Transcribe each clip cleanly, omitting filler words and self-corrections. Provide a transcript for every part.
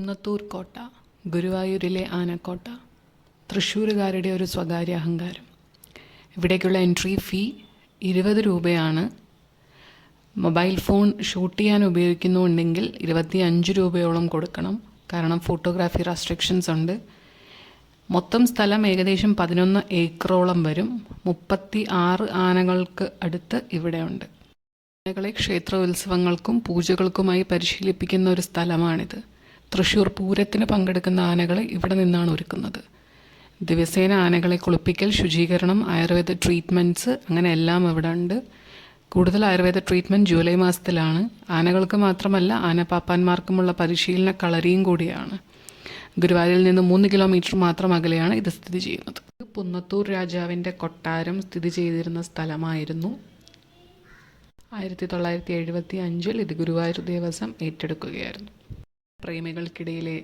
പുന്നത്തൂർ കോട്ട, ഗുരുവായൂരിലെ ആനക്കോട്ട, തൃശ്ശൂരുകാരുടെ ഒരു സ്വകാര്യ അഹങ്കാരം. ഇവിടേക്കുള്ള എൻട്രി ഫീ 20 രൂപയാണ്. മൊബൈൽ ഫോൺ ഷൂട്ട് ചെയ്യാൻ ഉപയോഗിക്കുന്നുണ്ടെങ്കിൽ 25 രൂപയോളം കൊടുക്കണം. കാരണം ഫോട്ടോഗ്രാഫി റെസ്ട്രിക്ഷൻസ് ഉണ്ട്. മൊത്തം സ്ഥലം ഏകദേശം 11 ഏക്കറോളം വരും. 36 ആനകൾക്ക് അടുത്ത് ഇവിടെയുണ്ട്. ആനകളെ ക്ഷേത്ര ഉത്സവങ്ങൾക്കും പൂജകൾക്കുമായി പരിശീലിപ്പിക്കുന്ന ഒരു സ്ഥലമാണിത്. തൃശ്ശൂർ പൂരത്തിന് പങ്കെടുക്കുന്ന ആനകളെ ഇവിടെ നിന്നാണ് ഒരുക്കുന്നത്. ദിവസേന ആനകളെ കുളിപ്പിക്കൽ, ശുചീകരണം, ആയുർവേദ ട്രീറ്റ്മെൻറ്റ്സ് അങ്ങനെ എല്ലാം ഇവിടെ ഉണ്ട്. കൂടുതൽ ആയുർവേദ ട്രീറ്റ്മെൻറ്റ് ജൂലൈ മാസത്തിലാണ്. ആനകൾക്ക് മാത്രമല്ല ആനപ്പാപ്പാന്മാർക്കുമുള്ള പരിശീലന കളരിയും കൂടിയാണ്. ഗുരുവായൂരിൽ നിന്ന് 3 കിലോമീറ്റർ മാത്രം അകലെയാണ് ഇത് സ്ഥിതി ചെയ്യുന്നത്. പുന്നത്തൂർ രാജാവിൻ്റെ കൊട്ടാരം സ്ഥിതി ചെയ്തിരുന്ന സ്ഥലമായിരുന്നു. 1975 ഇത് ഗുരുവായൂർ ദേവസ്വം ഏറ്റെടുക്കുകയായിരുന്നു. പ്രേമികൾക്കിടയിലെ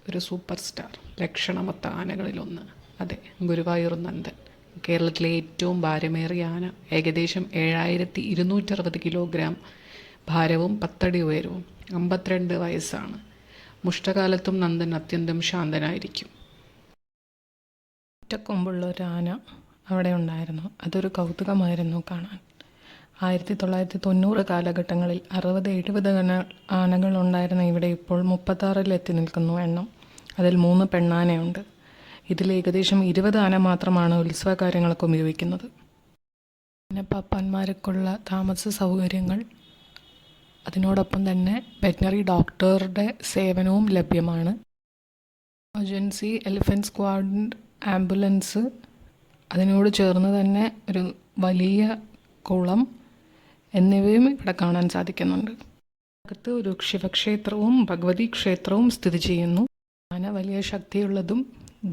ഒരു സൂപ്പർ സ്റ്റാർ, ലക്ഷണമൊത്ത ആനകളിലൊന്ന്, അതെ, ഗുരുവായൂർ നന്ദൻ. കേരളത്തിലെ ഏറ്റവും ഭാരമേറിയ ആന. ഏകദേശം 7260 കിലോഗ്രാം ഭാരവും 10 അടി ഉയരവും. 52 വയസ്സാണ്. മുഷ്ടകാലത്തും നന്ദൻ അത്യന്തം ശാന്തനായിരിക്കും. ഒറ്റക്കൊമ്പുള്ള ഒരു ആന അവിടെ ഉണ്ടായിരുന്നു. അതൊരു കൗതുകമായിരുന്നു കാണാൻ. 1990 കാലഘട്ടങ്ങളിൽ 60-70 ആനകൾ ഉണ്ടായിരുന്ന ഇവിടെ ഇപ്പോൾ 36 എത്തി നിൽക്കുന്നു എണ്ണം. അതിൽ 3 പെണ്ണാനയുണ്ട്. ഇതിൽ ഏകദേശം 20 ആന മാത്രമാണ് ഉത്സവ കാര്യങ്ങൾക്ക് ഉപയോഗിക്കുന്നത്. ആനപ്പാപ്പാന്മാർക്കുള്ള താമസ സൗകര്യങ്ങൾ, അതിനോടൊപ്പം തന്നെ വെറ്റിനറി ഡോക്ടറുടെ സേവനവും ലഭ്യമാണ്. എമർജൻസി, എലിഫൻറ്റ് സ്ക്വാഡ്, ആംബുലൻസ്, അതിനോട് ചേർന്ന് തന്നെ ഒരു വലിയ കുളം എന്നിവയും ഇവിടെ കാണാൻ സാധിക്കുന്നുണ്ട്. അകത്ത് ഒരു ശിവക്ഷേത്രവും ഭഗവതി ക്ഷേത്രവും സ്ഥിതി ചെയ്യുന്നു. ആന വലിയ ശക്തിയുള്ളതും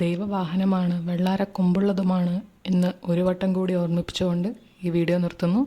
ദൈവവാഹനമാണ്, വെള്ളാര കൊമ്പുള്ളതുമാണ് എന്ന് ഒരു വട്ടം കൂടി ഓർമ്മിപ്പിച്ചുകൊണ്ട് ഈ വീഡിയോ നിർത്തുന്നു.